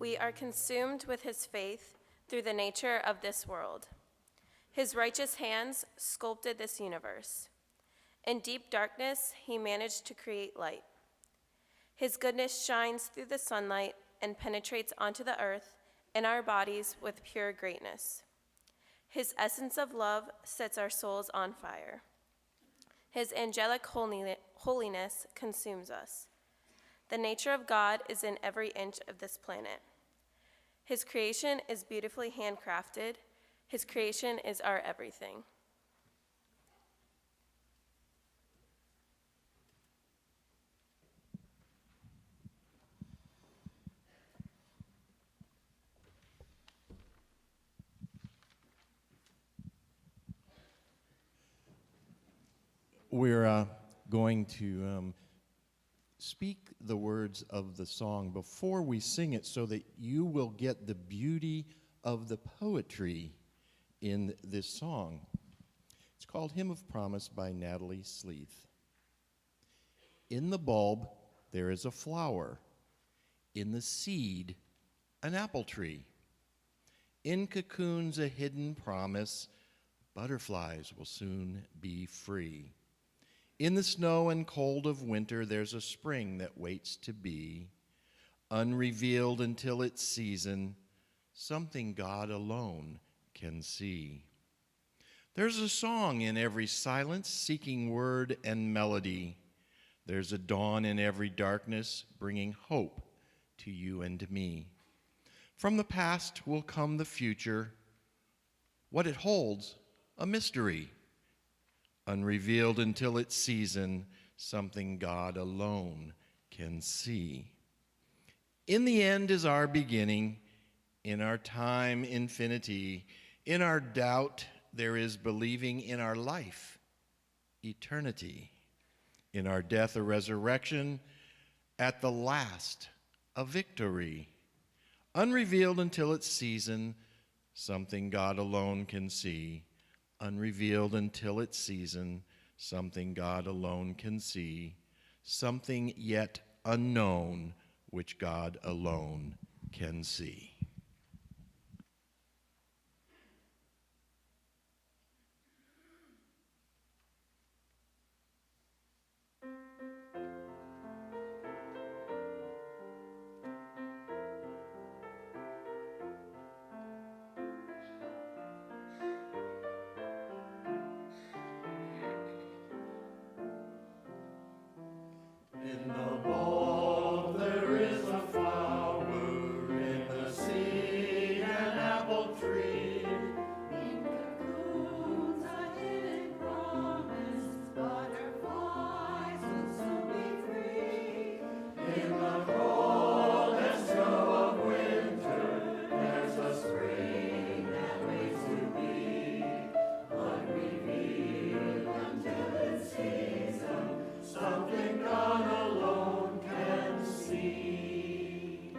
We are consumed with his faith through the nature of this world. His righteous hands sculpted this universe. In deep darkness, he managed to create light. His goodness shines through the sunlight and penetrates onto the earth and our bodies with pure greatness. His essence of love sets our souls on fire. His angelic holiness consumes us. The nature of God is in every inch of this planet. His creation is beautifully handcrafted. His creation is our everything. We're going to speak the words of the song before we sing it so that you will get the beauty of the poetry in this song. It's called Hymn of Promise by Natalie Sleeth. In the bulb, there is a flower. In the seed, an apple tree. In cocoons, a hidden promise. Butterflies will soon be free. In the snow and cold of winter, there's a spring that waits to be, unrevealed until its season, something God alone can see. There's a song in every silence, seeking word and melody. There's a dawn in every darkness, bringing hope to you and me. From the past will come the future, what it holds, a mystery. Unrevealed until its season, something God alone can see. In the end is our beginning, in our time infinity. In our doubt there is believing, in our life eternity. In our death a resurrection, at the last a victory. Unrevealed until its season, something God alone can see. Unrevealed until its season, something God alone can see, something yet unknown which God alone can see. In the bulb there is a flower, in the seed an apple tree. In cocoons a hidden promise, butterflies will soon be free. In the cold and snow of winter, there's a spring that waits to be. Unrevealed until its season, something God alone can see.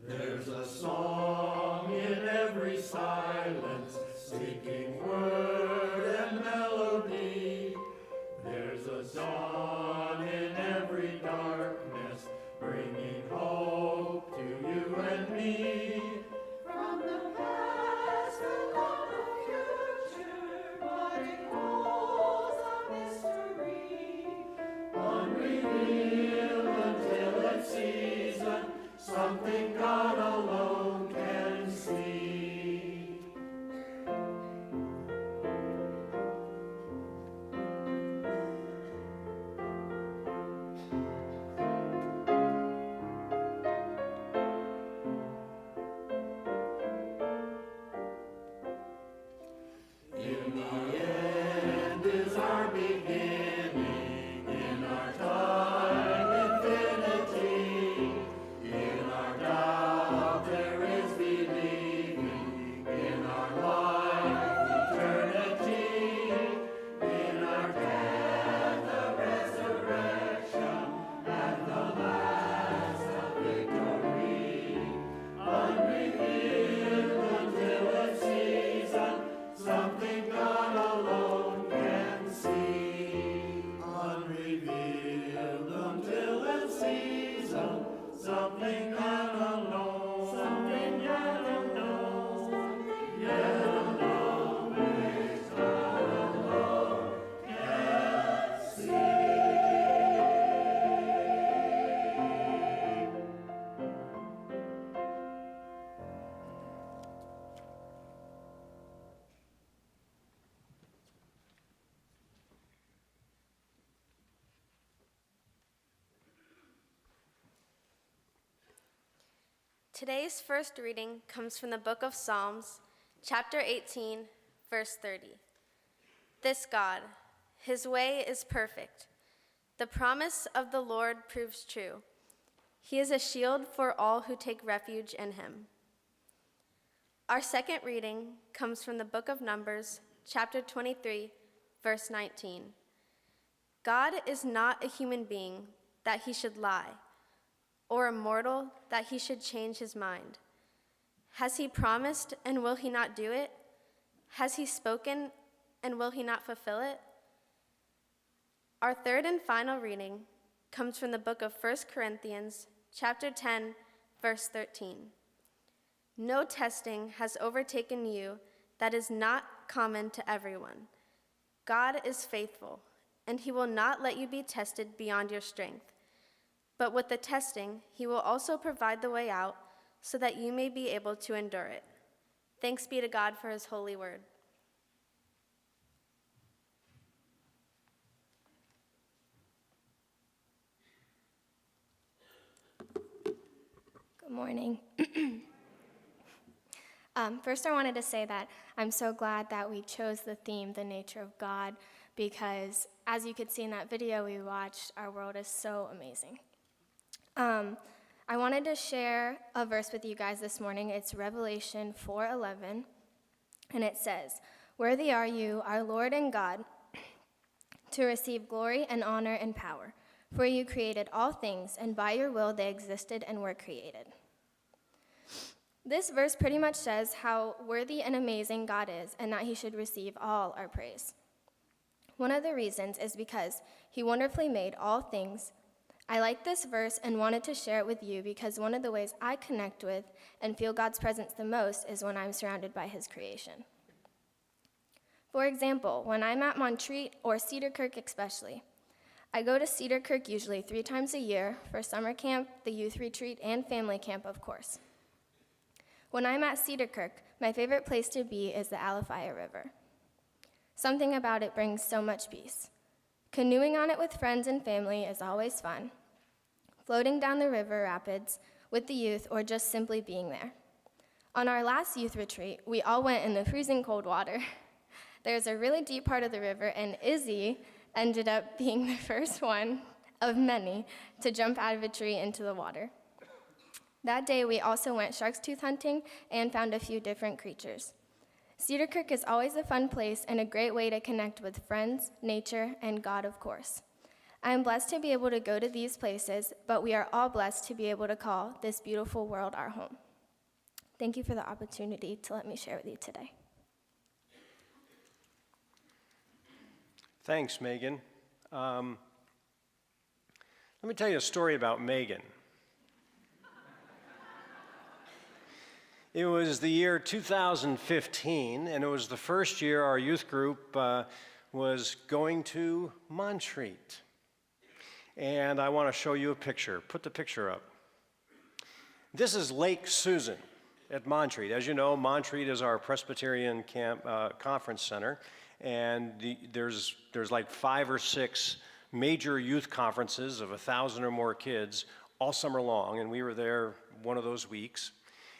There's a song in every silence, seeking word and melody. There's a dawn in every darkness, bringing hope to you and me. From the past will come the future, but it holds a mystery. Unrevealed until its season, something God alone can see. something God alone, something yet unknown, yet unknown ways God alone can see. Today's first reading comes from the book of Psalms, chapter 18, verse 30. This God, his way is perfect. The promise of the Lord proves true. He is a shield for all who take refuge in him. Our second reading comes from the book of Numbers, chapter 23, verse 19. God is not a human being that he should lie, or a mortal that he should change his mind. Has he promised, and will he not do it? Has he spoken, and will he not fulfill it? Our third and final reading comes from the book of 1 Corinthians, chapter 10, verse 13. No testing has overtaken you that is not common to everyone. God is faithful, and he will not let you be tested beyond your strength. But with the testing, he will also provide the way out so that you may be able to endure it. Thanks be to God for his holy word. Good morning. First, I wanted to say that I'm so glad that we chose the theme, the nature of God, because as you could see in that video we watched, our world is so amazing. I wanted to share a verse with you guys this morning. It's Revelation 4:11, and it says, "Worthy are you, our Lord and God, to receive glory and honor and power, for you created all things, and by your will they existed and were created." This verse pretty much says how worthy and amazing God is, and that he should receive all our praise. One of the reasons is because he wonderfully made all things. I like this verse and wanted to share it with you because one of the ways I connect with and feel God's presence the most is when I'm surrounded by his creation. For example, when I'm at Montreat or Cedar Kirk especially, I go to Cedar Kirk usually 3 times a year for summer camp, the youth retreat, and family camp, of course. When I'm at Cedar Kirk, my favorite place to be is the Alafia River. Something about it brings so much peace. Canoeing on it with friends and family is always fun. Floating down the river rapids with the youth, or just simply being there. On our last youth retreat, we all went in the freezing cold water. There's a really deep part of the river, and Izzy ended up being the first one of many to jump out of a tree into the water. That day, we also went shark's tooth hunting and found a few different creatures. Cedar Kirk is always a fun place and a great way to connect with friends, nature, and God, of course. I am blessed to be able to go to these places, but we are all blessed to be able to call this beautiful world our home. Thank you for the opportunity to let me share with you today. Thanks, Megan. Let me tell you a story about Megan. It was the year 2015, and it was the first year our youth group was going to Montreat. And I want to show you a picture. Put the picture up. This is Lake Susan at Montreat. As you know, Montreat is our Presbyterian conference center, and there's like 5 or 6 major youth conferences of 1,000 or more kids all summer long, and we were there one of those weeks.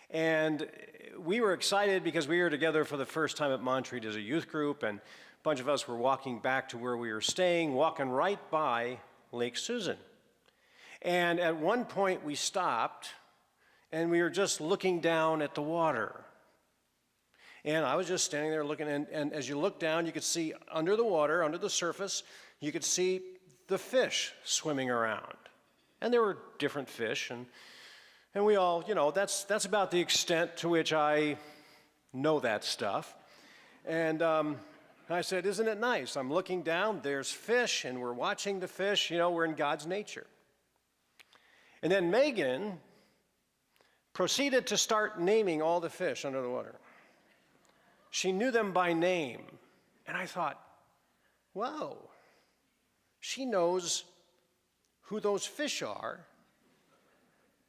And we were excited because we were together for the first time at Montreat as a youth group, and a bunch of us were walking back to where we were staying, walking right by Lake Susan. And at one point we stopped, and we were just looking down at the water. And I was just standing there looking, and as you look down, you could see under the water, under the surface, you could see the fish swimming around. And there were different fish, and we all, that's about the extent to which I know that stuff. And I said, isn't it nice? I'm looking down, there's fish, and we're watching the fish, we're in God's nature. And then Megan proceeded to start naming all the fish under the water. She knew them by name. And I thought, wow, she knows who those fish are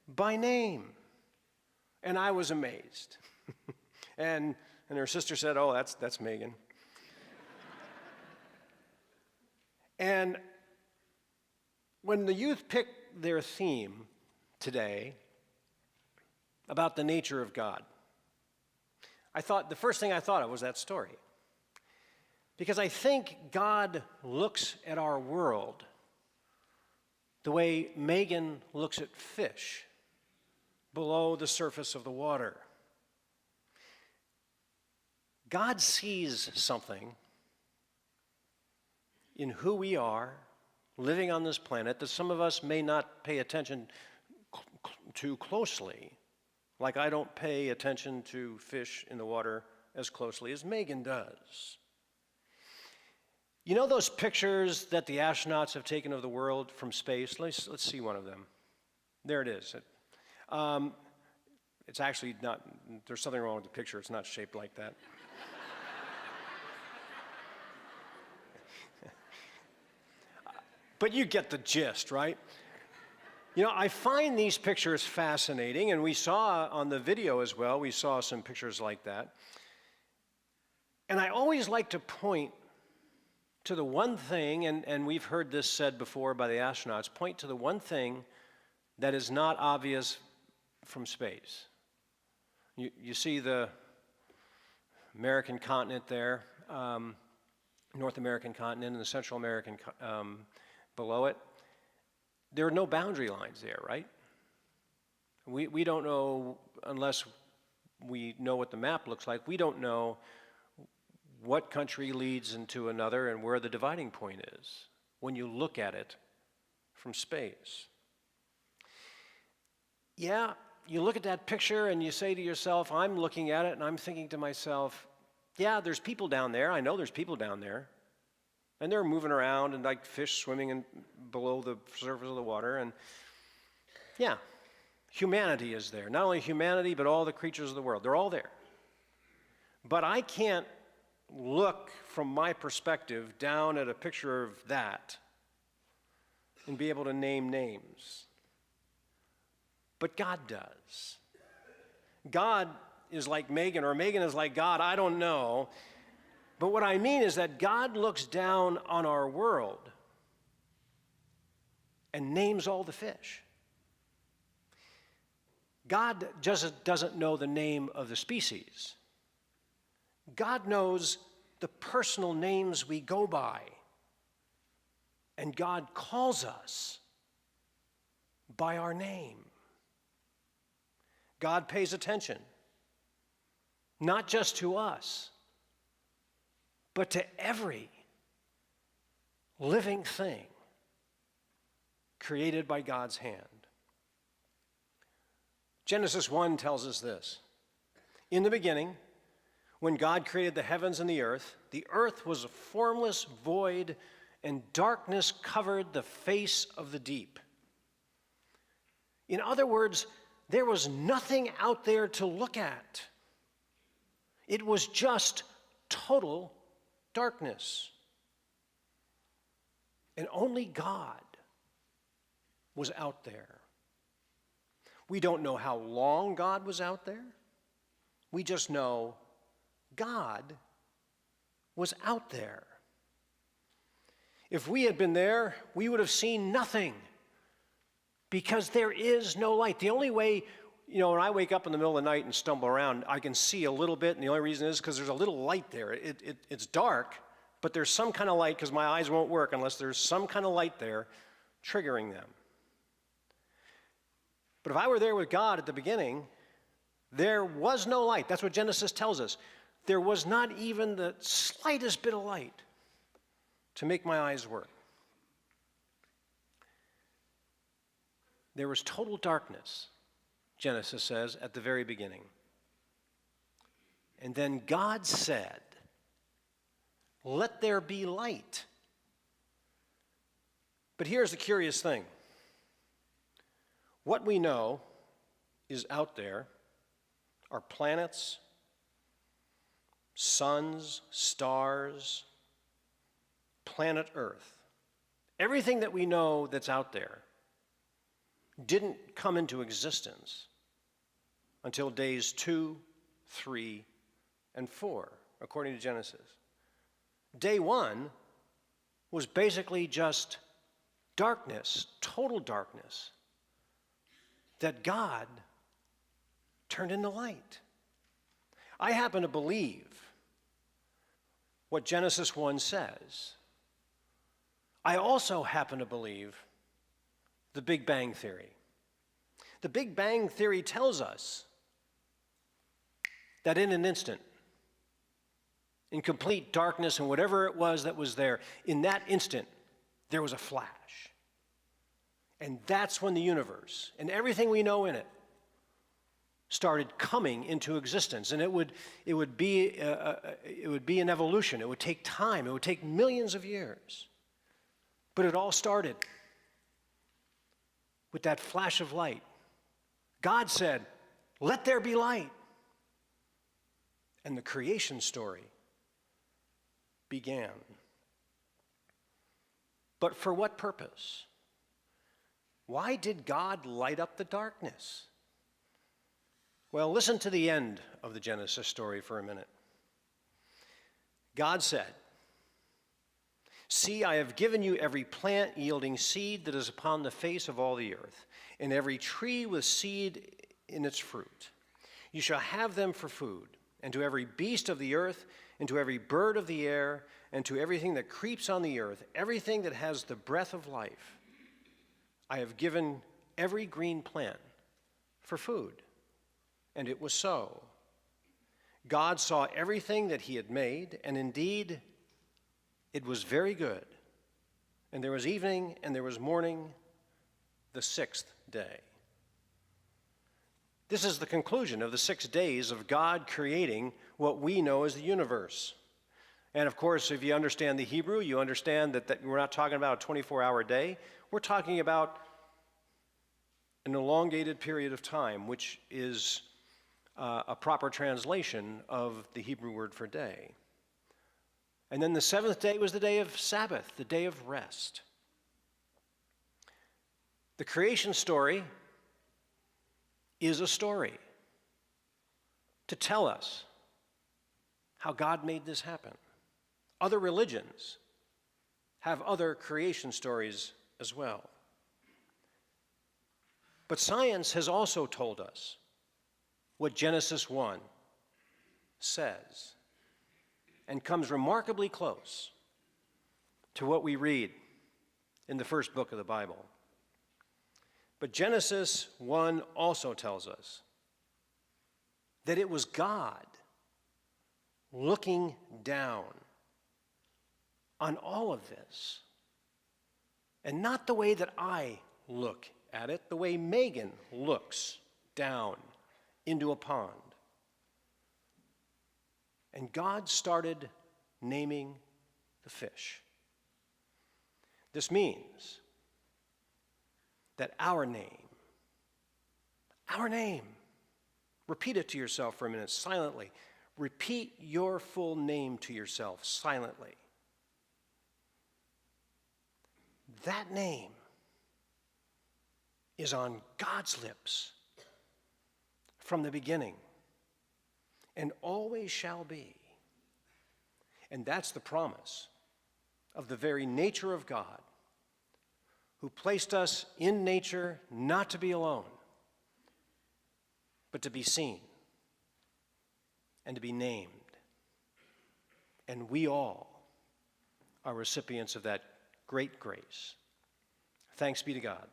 by name. And I was amazed. and her sister said, oh, that's Megan. And when the youth picked their theme today about the nature of God, the first thing I thought of was that story. Because I think God looks at our world the way Megan looks at fish below the surface of the water. God sees something in who we are living on this planet that some of us may not pay attention to closely. Like I don't pay attention to fish in the water as closely as Megan does. You know those pictures that the astronauts have taken of the world from space? Let's see one of them. There it is. It's actually not, there's something wrong with the picture. It's not shaped like that. But you get the gist, right? You know, I find these pictures fascinating, and we saw on the video as well, we saw some pictures like that. And I always like to point to the one thing, and we've heard this said before by the astronauts, point to the one thing that is not obvious from space. You see the American continent there, North American continent, and the Central American below it. There are no boundary lines there, right? We don't know, unless we know what the map looks like, we don't know what country leads into another and where the dividing point is when you look at it from space. Yeah, you look at that picture and you say to yourself, I'm looking at it and I'm thinking to myself, yeah, there's people down there. I know there's people down there. And they're moving around and like fish swimming below the surface of the water. And yeah, humanity is there. Not only humanity, but all the creatures of the world. They're all there. But I can't look from my perspective down at a picture of that and be able to name names. But God does. God is like Megan, or Megan is like God, I don't know. But what I mean is that God looks down on our world and names all the fish. God just doesn't know the name of the species. God knows the personal names we go by. And God calls us by our name. God pays attention, not just to us, but to every living thing created by God's hand. Genesis 1 tells us this. In the beginning, when God created the heavens and the earth was a formless void, and darkness covered the face of the deep. In other words, there was nothing out there to look at. It was just total darkness. And only God was out there. We don't know how long God was out there. We just know God was out there. If we had been there, we would have seen nothing because there is no light. The only way, when I wake up in the middle of the night and stumble around, I can see a little bit, and the only reason is because there's a little light there. It's dark, but there's some kind of light because my eyes won't work unless there's some kind of light there triggering them. But if I were there with God at the beginning, there was no light. That's what Genesis tells us. There was not even the slightest bit of light to make my eyes work. There was total darkness, Genesis says, at the very beginning. And then God said, "Let there be light." But here's the curious thing. What we know is out there are planets, suns, stars, planet Earth. Everything that we know that's out there didn't come into existence until days 2, 3, and 4, according to Genesis. Day 1 was basically just darkness, total darkness, that God turned into light. I happen to believe what Genesis 1 says. I also happen to believe the Big Bang Theory. The Big Bang Theory tells us that in an instant, in complete darkness and whatever it was that was there, in that instant, there was a flash. And that's when the universe and everything we know in it started coming into existence. And it would be an evolution. It would take time. It would take millions of years. But it all started with that flash of light. God said, "Let there be light." And the creation story began. But for what purpose? Why did God light up the darkness? Well, listen to the end of the Genesis story for a minute. God said, "See, I have given you every plant yielding seed that is upon the face of all the earth, and every tree with seed in its fruit. You shall have them for food, and to every beast of the earth, and to every bird of the air, and to everything that creeps on the earth, everything that has the breath of life, I have given every green plant for food." And it was so. God saw everything that he had made, and indeed, it was very good. And there was evening and there was morning, the 6th day. This is the conclusion of the 6 days of God creating what we know as the universe. And of course, if you understand the Hebrew, you understand that we're not talking about a 24-hour day. We're talking about an elongated period of time, which is a proper translation of the Hebrew word for day. And then the 7th day was the day of Sabbath, the day of rest. The creation story is a story to tell us how God made this happen. Other religions have other creation stories as well. But science has also told us what Genesis 1 says, and comes remarkably close to what we read in the first book of the Bible. But Genesis 1 also tells us that it was God looking down on all of this, and not the way that I look at it, the way Megan looks down into a pond. And God started naming the fish. This means that our name, repeat it to yourself for a minute silently. Repeat your full name to yourself silently. That name is on God's lips from the beginning and always shall be. And that's the promise of the very nature of God, who placed us in nature not to be alone, but to be seen and to be named. And we all are recipients of that great grace. Thanks be to God.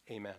Amen.